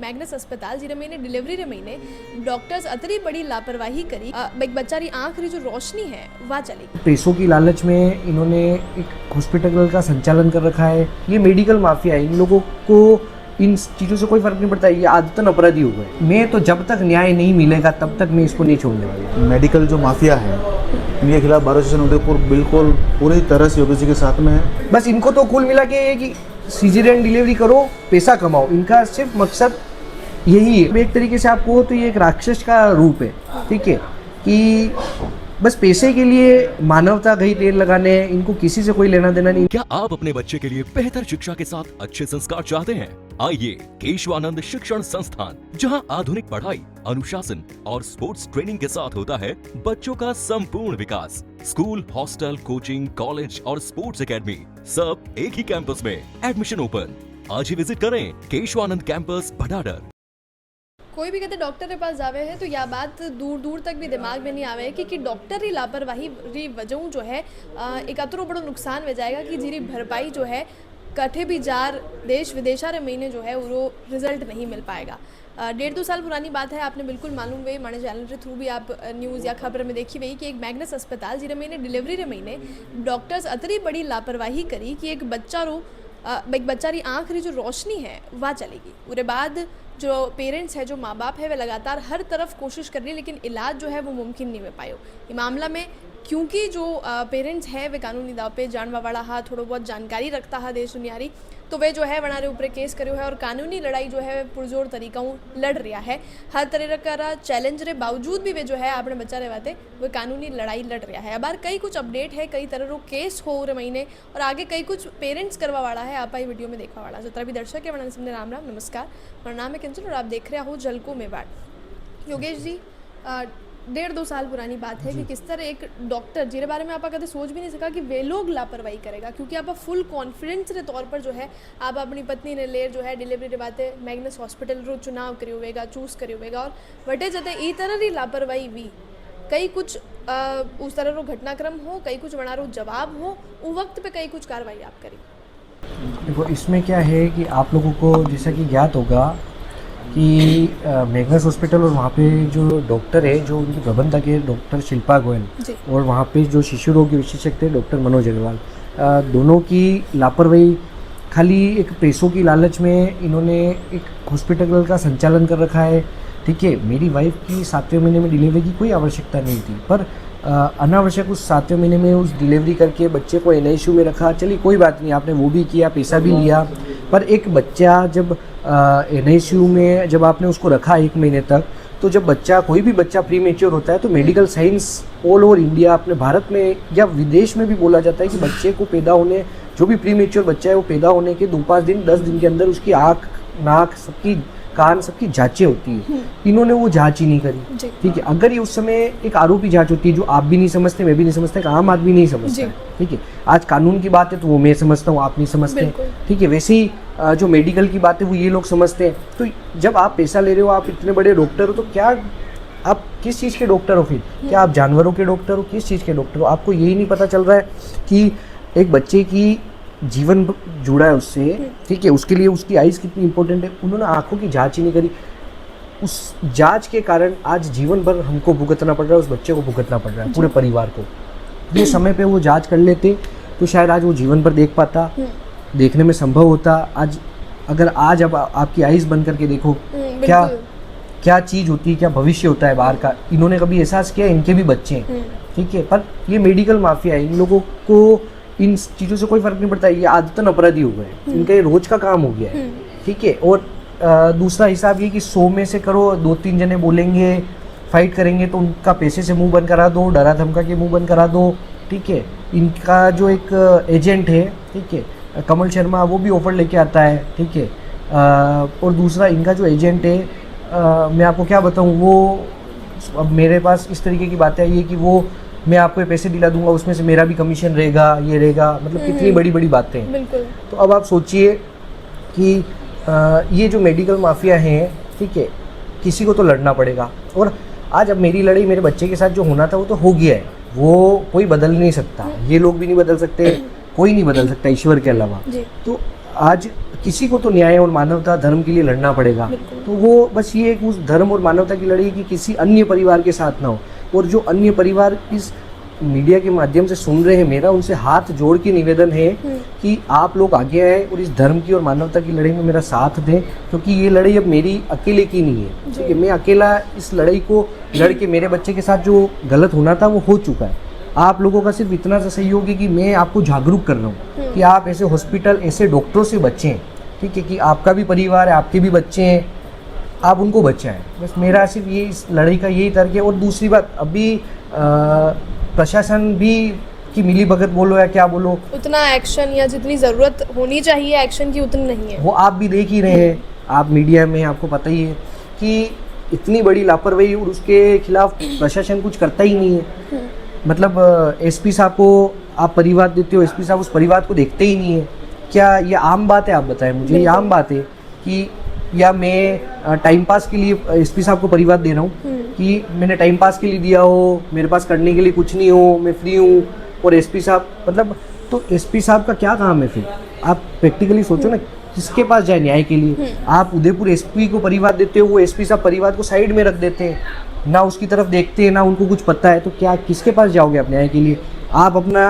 Magnus अस्पताल जिरे महीने डिलीवरी रे महीने डॉक्टर्स अतरी बड़ी लापरवाही करी एक बच्चारी आंख री जो रोशनी है वह चली गई। पैसों की लालच में इन्होंने एक हॉस्पिटल का संचालन कर रखा है। ये मेडिकल माफिया है, इन लोगों को इन चीज़ों से कोई फर्क नहीं पड़ता। ये आदतन अपराधी हो गए। मैं तो जब तक न्याय नहीं मिलेगा तब तक मैं इसको नहीं छोड़ने वाला। मेडिकल जो माफिया है इनके खिलाफ बार स्टेशन उदयपुर बिल्कुल पूरी तरह से योगी जी के साथ में है। बस इनको तो कुल मिला के ये कि सीजरियन डिलीवरी करो, पैसा कमाओ, इनका सिर्फ मकसद यही है। एक तरीके से आपको हो तो ये एक राक्षस का रूप है, ठीक है, कि बस पैसे के लिए मानवता गई तेल लगाने, इनको किसी से कोई लेना देना नहीं। क्या आप अपने बच्चे के लिए बेहतर शिक्षा के साथ अच्छे संस्कार चाहते हैं? आइए केशवानंद शिक्षण संस्थान, जहां आधुनिक पढ़ाई, अनुशासन और स्पोर्ट्स ट्रेनिंग के साथ होता है बच्चों का संपूर्ण विकास। स्कूल, हॉस्टल, कोचिंग, कॉलेज और स्पोर्ट्स एकेडमी सब एक ही कैंपस में। Admission open. आज ही विजिट करें केशवानंद कैंपस भडाडर। कोई भी कहते डॉक्टर के पास जावे है तो यह बात दूर दूर तक भी दिमाग में नहीं आवे है कि डॉक्टर री लापरवाही री वजह जो है एक अतरो बड़ो नुकसान हो जाएगा कि जिरी भरपाई जो है कठे भी जार देश विदेशा रे महीने जो है वो रिजल्ट नहीं मिल पाएगा। 1.5-2 साल पुरानी बात है। आपने बिल्कुल मालूम हुई, माने चैनल के थ्रू भी आप न्यूज़ या खबर में देखी हुई कि एक मैग्नस अस्पताल जिरे महीने डिलीवरी रे महीने डॉक्टर्स अतरी बड़ी लापरवाही करी कि एक बच्चारी आंख री जो रोशनी है वह चलेगी। उसके बाद जो पेरेंट्स है, जो माँ बाप है, वे लगातार हर तरफ कोशिश कर रही, लेकिन इलाज जो है वो मुमकिन नहीं हो पायो। ये मामला में क्योंकि जो पेरेंट्स है वे कानूनी दाव पे जानवा वाला हा, थोड़ा बहुत जानकारी रखता है देश दुनियारी, तो वे जो है वनारे ऊपर केस करो है और कानूनी लड़ाई जो है पुरजोर तरीका लड़ रहा है। हर तरह का चैलेंज रे बावजूद भी वे जो है अपने बच्चा रहते वे कानूनी लड़ाई लड़ रहा है। अब कई कुछ अपडेट है, कई तरह केस हो रहे महीने और आगे कई कुछ पेरेंट्स करवा वाला है। आप वीडियो में देखा वाला जितना भी दर्शक है वनाने सबने राम राम नमस्कार। मेरा नाम है किंचन और आप देख रहे हो जलको मेवाड़। योगेश जी, 1.5-2 साल पुरानी बात है कि किस तरह एक डॉक्टर जिसके बारे में आप कभी सोच भी नहीं सका कि वे लोग लापरवाही करेगा, क्योंकि आप फुल कॉन्फिडेंस के तौर पर जो है आप अपनी पत्नी ने ले जो है डिलीवरी के बाद मैग्नस हॉस्पिटल रो चुनाव करे हुएगा, चूज करे हुएगा और वटे जते ई तरह की लापरवाही भी कई कुछ उस तरह रो घटनाक्रम हो, कई कुछ वनारो जवाब हो, उस वक्त पे कई कुछ कार्रवाई आप करी। देखो, इसमें क्या है कि आप लोगों को जैसा कि ज्ञात होगा कि मैग्नस हॉस्पिटल और वहाँ पे जो डॉक्टर है, जो उनकी प्रबंधक है डॉक्टर शिल्पा गोयल, और वहाँ पे जो शिशु रोग के विशेषज्ञ है डॉक्टर मनोज अग्रवाल, दोनों की लापरवाही खाली एक पैसों की लालच में इन्होंने एक हॉस्पिटल का संचालन कर रखा है। ठीक है, मेरी वाइफ की 7वें महीने में डिलीवरी की कोई आवश्यकता नहीं थी, पर अनावश्यक उस 7वें महीने में उस डिलीवरी करके बच्चे को NICU में रखा। चलिए कोई बात नहीं, आपने वो भी किया, पैसा भी लिया, पर एक बच्चा जब NICU में जब आपने उसको रखा 1 महीने तक, तो जब बच्चा, कोई भी बच्चा प्री मेच्योर होता है तो medical science all over India, अपने भारत में या विदेश में भी बोला जाता है कि बच्चे को पैदा होने, जो भी प्री मेच्योर बच्चा है वो पैदा होने के 2-5 दिन 10 दिन के अंदर उसकी आँख, नाक, सबकी कान, सबकी जांचें होती है। इन्होंने वो जांच ही नहीं करी। ठीक है, अगर ये उस समय एक आरोपी जांच होती है जो आप भी नहीं समझते, मैं भी नहीं समझता, एक आम आदमी नहीं समझता, ठीक है, आज कानून की बात है तो वो मैं समझता हूँ, आप नहीं समझते, ठीक है, वैसे ही जो मेडिकल की बात है वो ये लोग समझते हैं। तो जब आप पैसा ले रहे हो, आप इतने बड़े डॉक्टर हो, तो क्या आप किस चीज़ के डॉक्टर हो फिर? क्या आप जानवरों के डॉक्टर हो? किस चीज़ के डॉक्टर हो? आपको यही नहीं पता चल रहा है कि एक बच्चे की जीवन जुड़ा है उससे, ठीक है, उसके लिए उसकी आइज़ कितनी इंपॉर्टेंट है। उन्होंने आंखों की जांच ही नहीं करी। उस जांच के कारण आज जीवन भर हमको भुगतना पड़ रहा है, उस बच्चे को भुगतना पड़ रहा है, पूरे परिवार को। ये समय पे वो जांच कर लेते तो शायद आज वो जीवन भर देख पाता, देखने में संभव होता। आज अगर आज अब आपकी आइज़ बंद करके देखो क्या चीज़ होती है, क्या भविष्य होता है बाहर का। इन्होंने कभी एहसास किया, इनके भी बच्चे हैं, ठीक है, पर ये मेडिकल माफिया है, इन लोगों को इन चीज़ों से कोई फर्क नहीं पड़ता। ये आदतन अपराधी हो गए, इनका ये रोज का काम हो गया है, ठीक है। और दूसरा हिसाब ये कि 100 में से करो, 2-3 जने बोलेंगे, फाइट करेंगे तो उनका पैसे से मुंह बंद करा दो, डरा धमका के मुंह बंद करा दो, ठीक है। इनका जो एक एजेंट है, ठीक है, कमल शर्मा, वो भी ऑफर लेके आता है, ठीक है। और दूसरा इनका जो एजेंट है, मैं आपको क्या बताऊँ, वो अब मेरे पास इस तरीके की बातें आई है कि वो मैं आपको पैसे दिला दूंगा, उसमें से मेरा भी कमीशन रहेगा, ये रहेगा, मतलब कितनी बड़ी बड़ी बातें हैं। बिल्कुल। तो अब आप सोचिए कि ये जो मेडिकल माफिया हैं, ठीक है, किसी को तो लड़ना पड़ेगा। और आज अब मेरी लड़ाई मेरे बच्चे के साथ जो होना था वो तो हो गया है, वो कोई बदल नहीं सकता, ये लोग भी नहीं बदल सकते, कोई नहीं बदल सकता ईश्वर के अलावा। तो आज किसी को तो न्याय और मानवता धर्म के लिए लड़ना पड़ेगा। तो वो बस ये एक उस धर्म और मानवता की लड़ाई कि किसी अन्य परिवार के साथ ना हो। और जो अन्य परिवार इस मीडिया के माध्यम से सुन रहे हैं, मेरा उनसे हाथ जोड़ के निवेदन है कि आप लोग आगे आए और इस धर्म की और मानवता की लड़ाई में मेरा साथ दें, क्योंकि ये लड़ाई अब मेरी अकेले की नहीं है। ठीक है, मैं अकेला इस लड़ाई को लड़ के मेरे बच्चे के साथ जो गलत होना था वो हो चुका है। आप लोगों का सिर्फ इतना सा सहयोग है कि मैं आपको जागरूक कर रहा हूँ कि आप ऐसे हॉस्पिटल, ऐसे डॉक्टरों से बचें। ठीक है, कि आपका भी परिवार है, आपके भी बच्चे हैं, आप उनको बचाएं। बस मेरा सिर्फ ये इस लड़ाई का यही तर्क है। और दूसरी बात, अभी प्रशासन भी की मिली भगत बोलो या क्या बोलो, उतना एक्शन या जितनी ज़रूरत होनी चाहिए एक्शन की उतनी नहीं है। वो आप भी देख ही रहे हैं, आप मीडिया में आपको पता ही है कि इतनी बड़ी लापरवाही और उसके खिलाफ प्रशासन कुछ करता ही नहीं है। मतलब एसपी साहब को आप परिवार देते हो, एसपी साहब उस परिवार को देखते ही नहीं है। क्या ये आम बात है? आप बताएं मुझे, ये आम बात है कि या मैं टाइम पास के लिए एसपी साहब को परिवार दे रहा हूँ कि मैंने टाइम पास के लिए दिया हो, मेरे पास करने के लिए कुछ नहीं हो, मैं फ्री हूँ, और एसपी साहब मतलब, तो एसपी साहब का क्या काम है फिर? आप प्रैक्टिकली सोचो ना, किसके पास जाए न्याय के लिए? आप उदयपुर एसपी को परिवार देते हो, वो एसपी साहब परिवार को साइड में रख देते हैं, ना उसकी तरफ देखते हैं, ना उनको कुछ पता है। तो क्या किसके पास जाओगे आप न्याय के लिए? आप अपना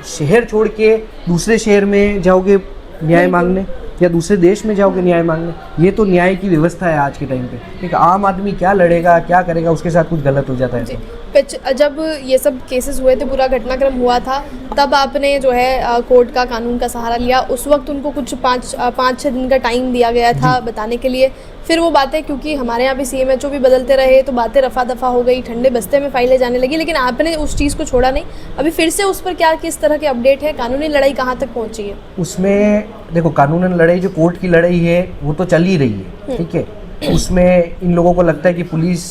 शहर छोड़ के दूसरे शहर में जाओगे न्याय मांगने, या दूसरे देश में जाओगे न्याय मांगने? ये तो न्याय की व्यवस्था है आज के टाइम पे। एक आम आदमी क्या लड़ेगा, क्या करेगा, उसके साथ कुछ गलत हो जाता है तो। जब ये सब केसेस हुए थे, पूरा घटनाक्रम हुआ था, तब आपने जो है कोर्ट का, कानून का सहारा लिया। उस वक्त उनको कुछ 5-6 दिन का टाइम दिया गया था बताने के लिए। फिर वो बातें, क्योंकि हमारे यहाँ भी CMHO भी बदलते रहे, तो बातें रफा दफा हो गई, ठंडे बस्ते में फाइलें जाने लगी, लेकिन आपने उस चीज़ को छोड़ा नहीं। अभी फिर से उस पर क्या, किस तरह के अपडेट है? कानूनी लड़ाई कहाँ तक पहुँची है? उसमें देखो, कानूनन लड़ाई जो कोर्ट की लड़ाई है वो तो चल ही रही है। ठीक है, उसमें इन लोगों को लगता है कि पुलिस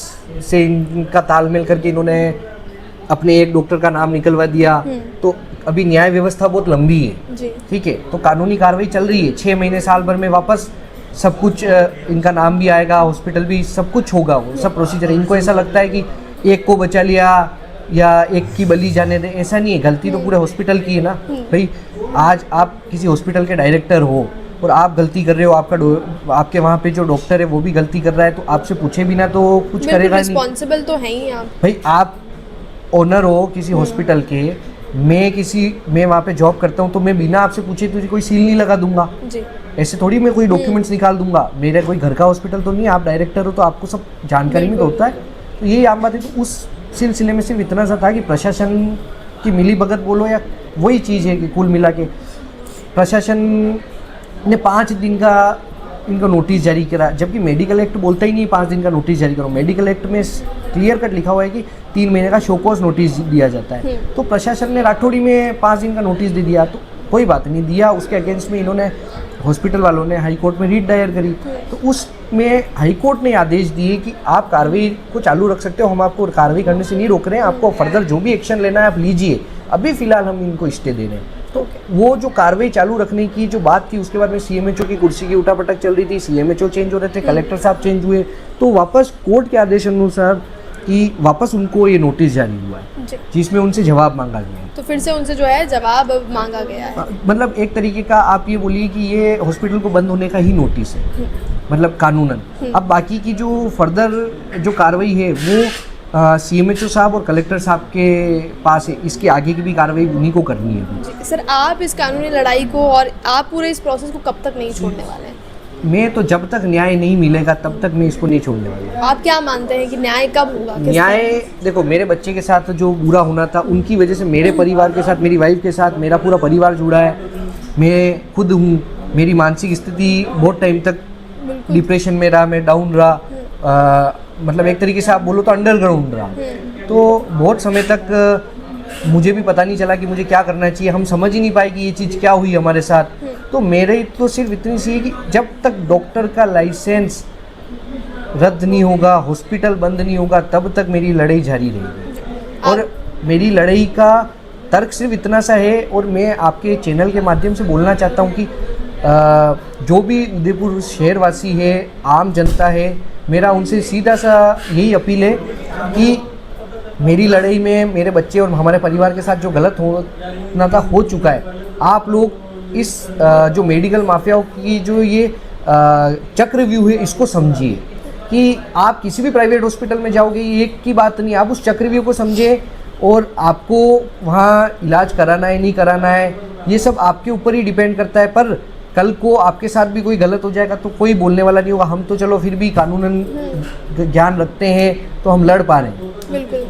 से इनका तालमेल करके इन्होंने अपने एक डॉक्टर का नाम निकलवा दिया, तो अभी न्याय व्यवस्था बहुत लंबी है। ठीक है, तो कानूनी कार्रवाई चल रही है। 6 महीने साल भर में वापस सब कुछ, इनका नाम भी आएगा, हॉस्पिटल भी, सब कुछ होगा, वो सब प्रोसीजर है। इनको ऐसा लगता है कि एक को बचा लिया या एक की बलि जाने दे, ऐसा नहीं है। गलती तो पूरे हॉस्पिटल की है ना भाई। आज आप किसी हॉस्पिटल के डायरेक्टर हो और आप गलती कर रहे हो, आपके वहाँ पे जो डॉक्टर है वो भी गलती कर रहा है, तो आपसे पूछे बिना तो कुछ करेगा नहीं। रिस्पॉन्सिबल तो है ही आप भाई। आप ओनर हो किसी हॉस्पिटल के, मैं वहाँ पे जॉब करता हूँ, तो मैं बिना आपसे पूछे तुझे कोई सील नहीं लगा दूंगा जी। ऐसे थोड़ी मैं कोई डॉक्यूमेंट्स निकाल दूंगा। मेरा कोई घर का हॉस्पिटल तो नहीं है, आप डायरेक्टर हो तो आपको सब जानकारी में तो होता है। तो यही आम बात है। तो उस सिलसिले में सिर्फ इतना सा था कि प्रशासन की मिली भगत बोलो या वही चीज़ है कि कुल मिला के प्रशासन ने 5 दिन का इनको नोटिस जारी करा, जबकि मेडिकल एक्ट बोलता ही नहीं 5 दिन का नोटिस जारी करो। मेडिकल एक्ट में क्लियर कट लिखा हुआ है कि 3 महीने का शोकॉज नोटिस दिया जाता है। तो प्रशासन ने राठौड़ी में 5 दिन का नोटिस दे दिया, तो कोई बात नहीं दिया। उसके अगेंस्ट में इन्होंने, हॉस्पिटल वालों ने हाई कोर्ट में रीट दायर करी, तो उसमें हाई कोर्ट ने आदेश दिए कि आप कार्रवाई को चालू रख सकते हो, हम आपको कार्रवाई करने से नहीं रोक रहे हैं, आपको फर्दर जो भी एक्शन लेना है आप लीजिए, अभी फिलहाल हम इनको स्टे दे रहे हैं। तो वो जो कार्रवाई चालू रखने की जो बात थी, उसके बाद में CMHO की कुर्सी की उठापटक चल रही थी, CMHO चेंज हो रहे थे, कलेक्टर साहब चेंज हुए, तो वापस कोर्ट के आदेश अनुसार कि वापस उनको ये नोटिस जारी हुआ है जिसमें उनसे जवाब मांगा गया है। तो फिर से उनसे जो है जवाब मांगा गया है। मतलब एक तरीके का आप ये बोलिए कि ये हॉस्पिटल को बंद होने का ही नोटिस है, मतलब कानूनन। अब बाकी की जो फर्दर जो कार्रवाई है वो CMHO साहब और कलेक्टर साहब के पास है। इसके आगे की भी कार्रवाई उन्हीं को करनी है। सर, आप इस कानूनी लड़ाई को और आप पूरे इस प्रोसेस को कब तक नहीं छोड़ने वाले हैं? मैं तो जब तक न्याय नहीं मिलेगा तब तक मैं इसको नहीं छोड़ने वाला। आप क्या मानते हैं कि न्याय कब होगा? न्याय देखो, मेरे बच्चे के साथ जो बुरा होना था, उनकी वजह से मेरे परिवार के साथ, मेरी वाइफ के साथ मेरा पूरा परिवार जुड़ा है। मैं खुद हूँ, मेरी मानसिक स्थिति बहुत टाइम तक डिप्रेशन में रहा, मैं डाउन रहा, मतलब एक तरीके से आप बोलो तो अंडरग्राउंड रहा। तो बहुत समय तक मुझे भी पता नहीं चला कि मुझे क्या करना चाहिए, हम समझ ही नहीं पाए कि ये चीज़ क्या हुई हमारे साथ। तो मेरे तो सिर्फ इतनी सी है कि जब तक डॉक्टर का लाइसेंस रद्द नहीं होगा, हॉस्पिटल बंद नहीं होगा, तब तक मेरी लड़ाई जारी रहेगी। और मेरी लड़ाई का तर्क सिर्फ इतना सा है, और मैं आपके चैनल के माध्यम से बोलना चाहता हूँ कि जो भी उदयपुर शहरवासी है, आम जनता है, मेरा उनसे सीधा सा यही अपील है कि मेरी लड़ाई में मेरे बच्चे और हमारे परिवार के साथ जो गलत होना था हो चुका है। आप लोग इस जो मेडिकल माफियाओं की जो ये चक्रव्यूह है इसको समझिए कि आप किसी भी प्राइवेट हॉस्पिटल में जाओगे, ये एक की बात नहीं, आप उस चक्रव्यूह को समझिए और आपको वहाँ इलाज कराना है नहीं कराना है ये सब आपके ऊपर ही डिपेंड करता है। पर कल को आपके साथ भी कोई गलत हो जाएगा तो कोई बोलने वाला नहीं होगा। हम तो चलो फिर भी कानूनन ज्ञान रखते हैं तो हम लड़ पा रहे हैं। बिल्कुल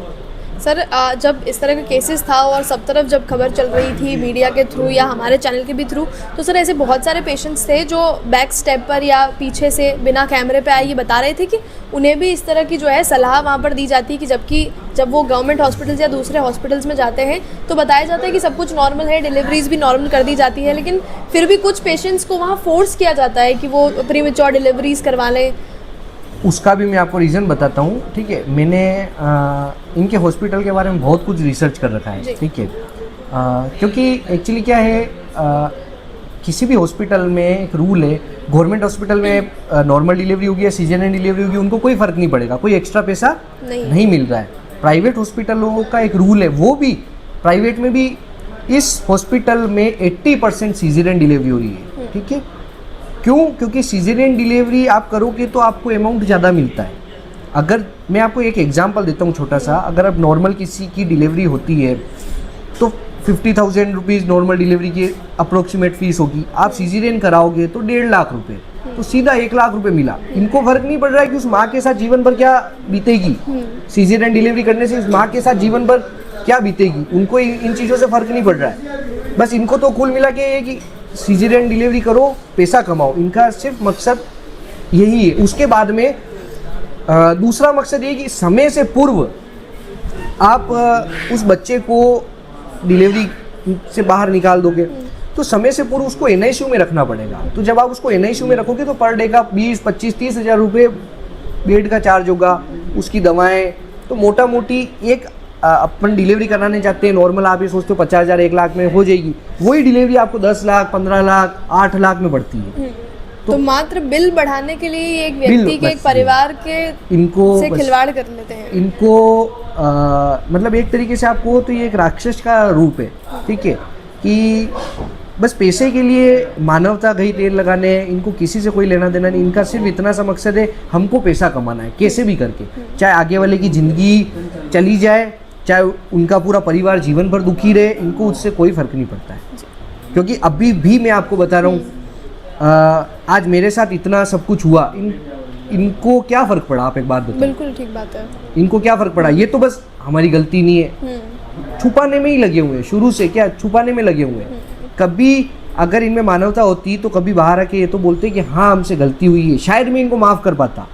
सर, जब इस तरह का केसेस था और सब तरफ जब खबर चल रही थी मीडिया के थ्रू या हमारे चैनल के भी थ्रू, तो सर ऐसे बहुत सारे पेशेंट्स थे जो बैक स्टेप पर या पीछे से बिना कैमरे पे आए ये बता रहे थे कि उन्हें भी इस तरह की जो है सलाह वहाँ पर दी जाती है कि जबकि जब वो गवर्नमेंट हॉस्पिटल्स या दूसरे हॉस्पिटल्स में जाते हैं तो बताया जाता है कि सब कुछ नॉर्मल है, डिलीवरीज भी नॉर्मल कर दी जाती है, लेकिन फिर भी कुछ पेशेंट्स को वहाँ फोर्स किया जाता है कि वो प्रीमेच्योर डिलीवरीज करवा लें। उसका भी मैं आपको रीज़न बताता हूँ, ठीक है। मैंने इनके हॉस्पिटल के बारे में बहुत कुछ रिसर्च कर रखा है, ठीक है। क्योंकि एक्चुअली क्या है, किसी भी हॉस्पिटल में एक रूल है, गवर्नमेंट हॉस्पिटल में नॉर्मल डिलीवरी होगी या सीजरियन डिलीवरी होगी उनको कोई फ़र्क नहीं पड़ेगा, कोई एक्स्ट्रा पैसा नहीं मिल रहा है। प्राइवेट हॉस्पिटलों का एक रूल है, वो भी प्राइवेट में भी इस हॉस्पिटल में 80% सीजरियन डिलीवरी हो रही है, ठीक है। क्यों? क्योंकि सीजरियन डिलीवरी आप करोगे तो आपको अमाउंट ज़्यादा मिलता है। अगर मैं आपको एक एग्जांपल देता हूँ छोटा सा, अगर अब नॉर्मल किसी की डिलीवरी होती है तो 50,000 रुपीज़ नॉर्मल डिलीवरी की अप्रोक्सीमेट फीस होगी। आप सीजरियन कराओगे तो 1.5 लाख रुपए, तो सीधा 1 लाख रुपए मिला। इनको फर्क नहीं पड़ रहा है कि उस माँ के साथ जीवन भर क्या बीतेगी, सीजरियन डिलीवरी करने से उस माँ के साथ जीवन भर क्या बीतेगी, उनको इन चीज़ों से फ़र्क नहीं पड़ रहा है। बस इनको तो कुल मिला के ये कि सीजरियन डिलीवरी करो, पैसा कमाओ, इनका सिर्फ मकसद यही है। उसके बाद में दूसरा मकसद ये कि समय से पूर्व आप उस बच्चे को डिलीवरी से बाहर निकाल दोगे तो समय से पूर्व उसको NICU में रखना पड़ेगा। तो जब आप उसको NICU में रखोगे तो पर डे का 20, 25, 30 हज़ार रुपये बेड का चार्ज होगा, उसकी दवाएं, तो मोटा मोटी एक अपन डिलीवरी कराने जाते हैं नॉर्मल, आप ये सोचते हो 50,000 1 लाख में हो जाएगी, वही डिलीवरी आपको 10 लाख 15 लाख 8 लाख में पड़ती है। तो मात्र बिल बढ़ाने के लिए एक व्यक्ति के, एक परिवार के इनको से खिलवाड़ कर लेते हैं। इनको मतलब एक तरीके से आपको तो ये एक राक्षस का रूप है, ठीक है, कि बस पैसे के लिए मानवता गई तेल लगाने, इनको किसी से कोई लेना देना नहीं। इनका सिर्फ इतना सा मकसद है, हमको पैसा कमाना है कैसे भी करके, चाहे आगे वाले की ज़िंदगी चली जाए, चाहे उनका पूरा परिवार जीवन भर दुखी रहे, इनको उससे कोई फ़र्क नहीं पड़ता है। क्योंकि अभी भी मैं आपको बता रहा हूँ, आज मेरे साथ इतना सब कुछ हुआ, इनको क्या फ़र्क पड़ा, आप एक बात बताओ। बिल्कुल ठीक बात है, इनको क्या फ़र्क पड़ा? ये तो बस हमारी गलती नहीं है, छुपाने में ही लगे हुए हैं, शुरू से क्या छुपाने में लगे हुए हैं। कभी अगर इनमें मानवता होती तो कभी बाहर आके ये तो बोलते कि हाँ हमसे गलती हुई है, शायद मैं इनको माफ़ कर पाता।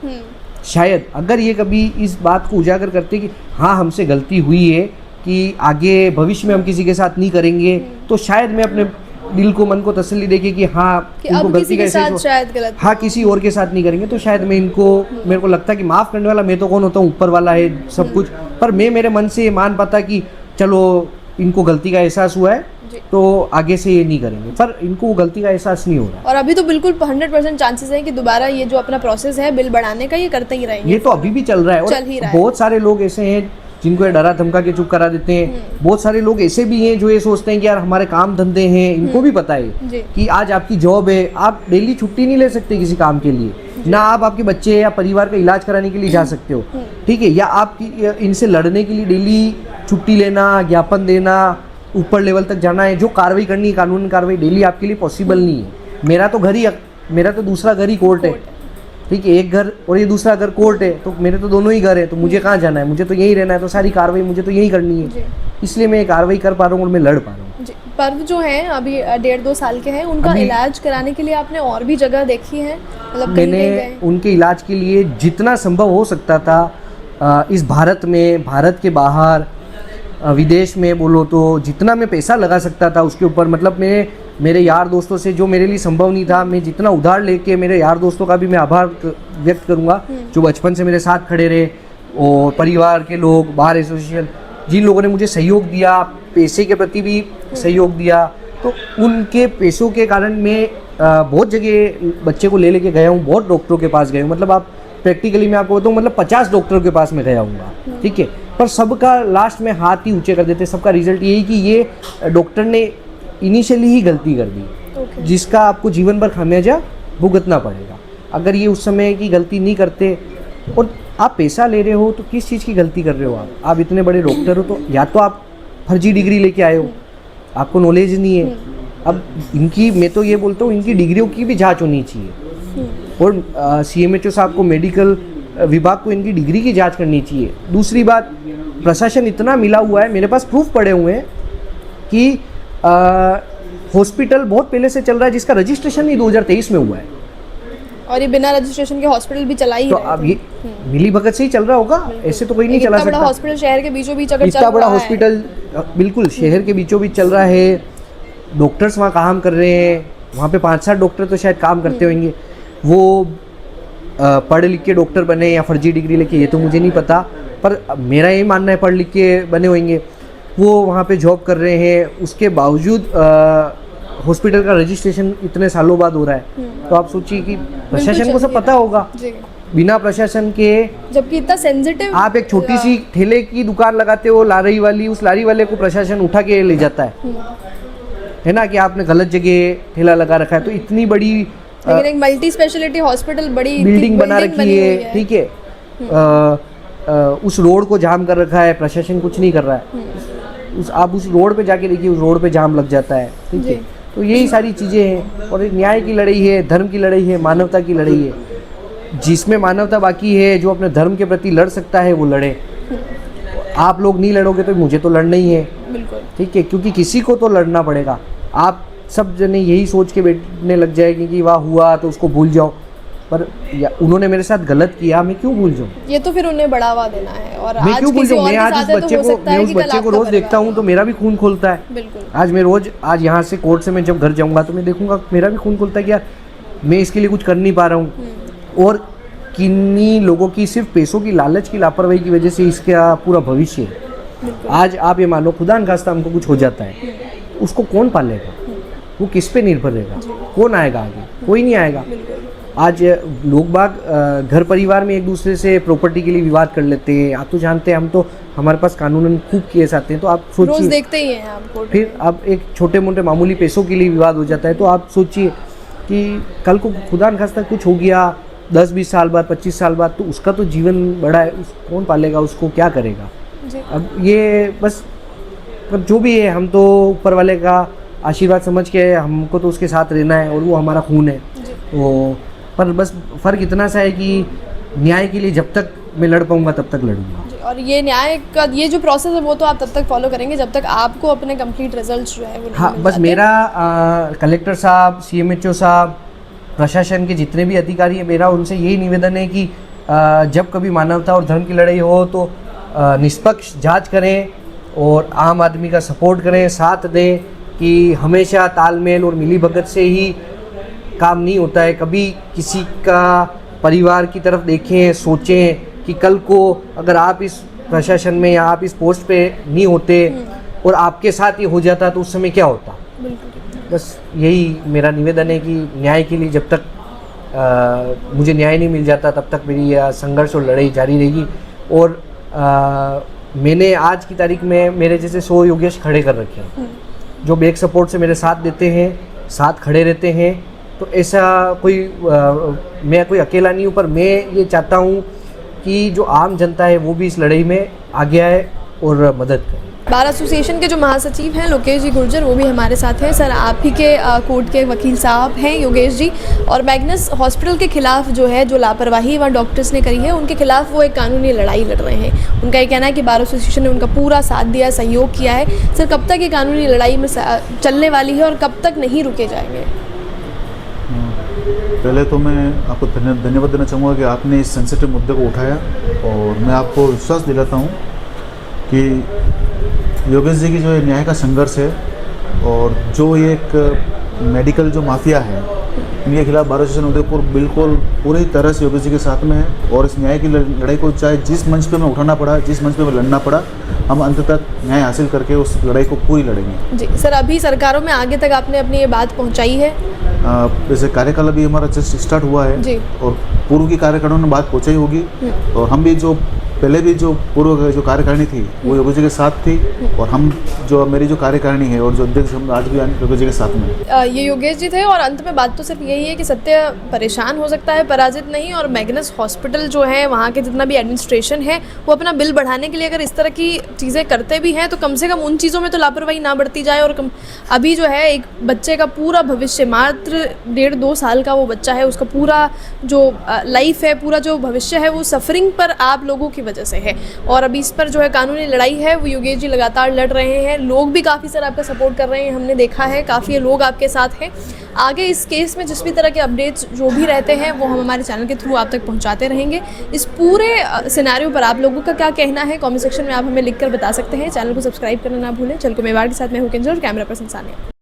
शायद अगर ये कभी इस बात को उजागर करते कि हाँ हमसे गलती हुई है, कि आगे भविष्य में हम किसी के साथ नहीं करेंगे, तो शायद मैं अपने दिल को, मन को तसल्ली देके कि हाँ इनको गलती का एहसास, शायद गलत, हाँ किसी और के साथ नहीं करेंगे, तो शायद मैं इनको, मेरे को लगता कि माफ़ करने वाला मैं तो कौन होता हूँ, ऊपर वाला है सब कुछ। पर मैं मेरे मन से ये मान पाता कि चलो इनको गलती का एहसास हुआ है तो आगे से ये नहीं करेंगे, पर इनको वो गलती का एहसास नहीं हो रहा। और अभी तो बिल्कुल 100% चांसेस है कि दोबारा ये जो अपना प्रोसेस है बिल बढ़ाने का, ये करते ही रहेंगे। ये तो अभी भी चल रहा है, और बहुत सारे लोग ऐसे हैं जिनको ये डरा धमका के चुप करा देते हैं। बहुत सारे लोग ऐसे भी हैं जो ये सोचते हैं कि यार हमारे काम धंधे हैं, इनको भी पता है कि आज आपकी जॉब है, आप डेली छुट्टी नहीं ले सकते किसी काम के लिए, ना आप आपके बच्चे या परिवार का इलाज कराने के लिए जा सकते हो, ठीक है, या आप इनसे लड़ने के लिए डेली छुट्टी लेना, ज्ञापन देना, ऊपर लेवल तक जाना है, जो कार्रवाई करनी है, कानूनी कार्रवाई डेली आपके लिए पॉसिबल नहीं है। मेरा तो दूसरा घर ही कोर्ट है, ठीक है, एक घर और ये दूसरा घर कोर्ट है, तो मेरे तो दोनों ही घर है, तो मुझे कहाँ जाना है, मुझे तो यहीं रहना है, तो सारी कार्रवाई मुझे तो यहीं करनी है, इसलिए मैं कार्रवाई कर पा रहा हूँ और मैं लड़ पा रहा हूँ। पर्व जो हैं अभी 1.5-2 साल के हैं, उनका इलाज कराने के लिए आपने और भी जगह देखी है? मतलब मैंने उनके इलाज के लिए जितना संभव हो सकता था इस भारत में, भारत के बाहर, विदेश में बोलो तो जितना मैं पैसा लगा सकता था उसके ऊपर, मतलब मैं मेरे यार दोस्तों से, जो मेरे लिए संभव नहीं था, मैं जितना उधार लेके, मेरे यार दोस्तों का भी मैं आभार व्यक्त करूंगा जो बचपन से मेरे साथ खड़े रहे, और परिवार के लोग, बार एसोसिएशन, जिन लोगों ने मुझे सहयोग दिया, पैसे के प्रति भी सहयोग दिया, तो उनके पैसों के कारण मैं बहुत जगह बच्चे को ले गया हूँ, बहुत डॉक्टरों के पास गया हूँ। मतलब आप प्रैक्टिकली मैं आपको बताऊँ, मतलब 50 डॉक्टरों के पास मैं गया हूँ, ठीक है, पर सबका लास्ट में हाथ ही ऊंचे कर देते, सबका रिजल्ट यही कि ये डॉक्टर ने इनिशियली ही गलती कर दी, जिसका आपको जीवन भर खामियाजा भुगतना पड़ेगा। अगर ये उस समय की गलती नहीं करते, और आप पैसा ले रहे हो तो किस चीज़ की गलती कर रहे हो आप इतने बड़े डॉक्टर हो तो या तो आप फर्जी डिग्री लेके आए हो, आपको नॉलेज नहीं है। अब इनकी, मैं तो ये बोलता हूँ, इनकी डिग्रियों की भी जांच होनी चाहिए, और CMHO साहब को, मेडिकल विभाग को इनकी डिग्री की जांच करनी चाहिए। दूसरी बात, प्रशासन इतना मिला हुआ है, मेरे पास प्रूफ पड़े हुए हैं कि हॉस्पिटल बहुत पहले से चल रहा है जिसका रजिस्ट्रेशन ही 2023 में हुआ है, और ये बिना रजिस्ट्रेशन के हॉस्पिटल भी चला ही तो रहे अब थे। ये मिली भगत से ही चल रहा होगा, ऐसे तो कोई नहीं चला इतना बड़ा सकता। हॉस्पिटल शहर के बीचों बीच अगर इतना बड़ा हॉस्पिटल बिल्कुल शहर के बीचों बीच चल रहा है, डॉक्टर्स वहाँ काम कर रहे हैं, वहाँ पे 5-7 डॉक्टर तो शायद काम करते होंगे, वो पढ़ लिख के डॉक्टर बने या फर्जी डिग्री लेके, ये तो मुझे नहीं पता, पर मेरा यही मानना है पढ़ लिख के बने होंगे, वो वहाँ पे जॉब कर रहे हैं, उसके बावजूद हॉस्पिटल का रजिस्ट्रेशन इतने सालों बाद हो रहा है। तो आप सोचिए कि प्रशासन को सब पता होगा, बिना प्रशासन के, जबकि इतना सेंसिटिव, आप एक छोटी सी ठेले की दुकान लगाते हो, लारी वाली, उस लारी वाले को प्रशासन उठा के ले जाता है ना, कि आपने गलत जगह ठेला लगा रखा है। तो इतनी बड़ी लेकिन एक मल्टी स्पेशलिटी हॉस्पिटल, बड़ी बिल्डिंग बना रखी है, ठीक है, उस रोड को जाम कर रखा है, प्रशासन कुछ नहीं कर रहा है। आप उस रोड पे जाके देखिए, उस रोड पे जाम लग जाता है, ठीक है। तो यही सारी चीज़ें हैं, और न्याय की लड़ाई है, धर्म की लड़ाई है, मानवता की लड़ाई है। जिसमें मानवता बाकी है, जो अपने धर्म के प्रति लड़ सकता है वो लड़े। आप लोग नहीं लड़ोगे तो मुझे तो लड़ना ही है, ठीक है, क्योंकि किसी को तो लड़ना पड़ेगा। आप सब जने यही सोच के बैठने लग जाएंगे कि वाह हुआ तो उसको भूल जाओ, पर उन्होंने मेरे साथ गलत किया, मैं क्यों भूल जाऊँ? ये तो फिर उन्हें बढ़ावा देना है, और मैं क्यों भूल जाऊँ? मैं आज उस बच्चे को रोज देखता हूँ तो मेरा भी खून खोलता है। बिल्कुल। आज यहाँ से कोर्ट से मैं जब घर जाऊँगा तो मैं देखूंगा मेरा भी खून खोलता है कि यार मैं इसके लिए कुछ कर नहीं पा रहा हूँ, और किन्हीं लोगों की सिर्फ पैसों की लालच की लापरवाही की वजह से इसका पूरा भविष्य है। आज आप ये मानो खुदा न खास्ता हमको कुछ हो जाता है, उसको कौन पालेगा? वो किस पे निर्भर रहेगा? कौन आएगा आगे? कोई नहीं आएगा। आज लोग बाग घर परिवार में एक दूसरे से प्रॉपर्टी के लिए विवाद कर लेते हैं। आप तो जानते हैं, हम तो, हमारे पास कानूनन खूब केस आते हैं, तो आप सोचिए, रोज देखते ही हैं आप, फिर अब एक छोटे मोटे मामूली पैसों के लिए विवाद हो जाता है। तो आप सोचिए कि कल को खुदा न खास्ता कुछ हो गया 10-20 साल बाद, 25 साल बाद, तो उसका तो जीवन बड़ा है, कौन पालेगा उसको, क्या करेगा? अब ये बस, पर जो भी है, हम तो ऊपर वाले का आशीर्वाद समझ के हमको तो उसके साथ रहना है, और वो हमारा खून है। तो पर बस फ़र्क इतना सा है कि न्याय के लिए जब तक मैं लड़ पाऊंगा तब तक लड़ूंगा। और ये न्याय का ये जो प्रोसेस है वो तो आप तब तक फॉलो करेंगे जब तक आपको अपने कंप्लीट रिजल्ट्स जो है वो हाँ, बस मेरा कलेक्टर साहब, CMHO साहब, प्रशासन के जितने भी अधिकारी हैं, मेरा उनसे यही निवेदन है कि जब कभी मानवता और धर्म की लड़ाई हो तो निष्पक्ष जांच करें और आम आदमी का सपोर्ट करें, साथ दें, कि हमेशा तालमेल और मिलीभगत से ही काम नहीं होता है। कभी किसी का परिवार की तरफ देखें, सोचें कि कल को अगर आप इस प्रशासन में या आप इस पोस्ट पे नहीं होते और आपके साथ ही हो जाता तो उस समय क्या होता। बस यही मेरा निवेदन है कि न्याय के लिए जब तक मुझे न्याय नहीं मिल जाता तब तक मेरी यह संघर्ष और लड़ाई जारी रहेगी। और मैंने आज की तारीख में मेरे जैसे 100 योगेश खड़े कर रखे हैं जो बैक सपोर्ट से मेरे साथ देते हैं, साथ खड़े रहते हैं। तो ऐसा कोई मैं कोई अकेला नहीं हूँ, पर मैं ये चाहता हूँ कि जो आम जनता है वो भी इस लड़ाई में आगे आए और मदद करे। बार एसोसिएशन के जो महासचिव हैं लोकेश जी गुर्जर, वो भी हमारे साथ हैं। सर, आप ही के कोर्ट के वकील साहब हैं योगेश जी, और मैग्नस हॉस्पिटल के खिलाफ जो है, जो लापरवाही वहाँ डॉक्टर्स ने करी है, उनके खिलाफ वो एक कानूनी लड़ाई लड़ रहे हैं। उनका ये कहना है कि बार एसोसिएशन ने उनका पूरा साथ दिया, सहयोग किया है। सर, कब तक ये कानूनी लड़ाई में चलने वाली है और कब तक नहीं रुके जाएंगे? पहले तो मैं आपको धन्यवाद देना चाहूँगा कि आपने इस सेंसिटिव मुद्दे को उठाया, और मैं आपको विश्वास दिलाता हूँ कि योगेश जी की जो न्याय का संघर्ष है और जो ये एक मेडिकल जो माफिया है, इनके खिलाफ बार एसोसिएशन उदयपुर बिल्कुल पूरी तरह से योगेश जी के साथ में है। और इस न्याय की लड़ाई को चाहे जिस मंच पे मैं उठाना पड़ा, जिस मंच पे मैं लड़ना पड़ा, हम अंत तक न्याय हासिल करके उस लड़ाई को पूरी लड़ेंगे। जी सर, अभी सरकारों में आगे तक आपने अपनी ये बात पहुंचाई है? जैसे कार्यकाल अभी हमारा जस्ट स्टार्ट हुआ है, और पूर्व की कार्यकालों ने बात पहुंचाई होगी, और हम भी जो पहले भी जो पूर्व जो कार्यकारिणी थी वो योगी जी के साथ थी, और हम जो मेरी जो कार्यकारिणी है और जो अध्यक्ष हम आज भी योगी जी के साथ में हैं। ये योगेश जी थे और अंत में बात तो सिर्फ यही है कि सत्य परेशान हो सकता है, पराजित नहीं। और मैग्नस हॉस्पिटल जो है वहाँ के जितना भी एडमिनिस्ट्रेशन है वो अपना बिल बढ़ाने के लिए अगर इस तरह की चीज़ें करते भी हैं तो कम से कम उन चीज़ों में तो लापरवाही ना बरती जाए। और अभी जो है एक बच्चे का पूरा भविष्य, मात्र 1.5-2 साल का वो बच्चा है, उसका पूरा जो लाइफ है, पूरा जो भविष्य है वो सफरिंग पर आप लोगों की वजह से है। और अभी इस पर जो है कानूनी लड़ाई है वो योगेश जी लगातार लड़ रहे हैं। लोग भी काफ़ी सारा आपका सपोर्ट कर रहे हैं, हमने देखा है, काफ़ी लोग आपके साथ हैं। आगे इस केस में जिस भी तरह के अपडेट्स जो भी रहते हैं वो हम हमारे चैनल के थ्रू आप तक पहुंचाते रहेंगे। इस पूरे सिनेरियो पर आप लोगों का क्या कहना है कमेंट सेक्शन में आप हमें लिखकर बता सकते हैं। चैनल को सब्सक्राइब करना ना भूलें। चल को मेवाड़ के साथ मैं हूं किंजल, कैमरा पर्सन सानिया।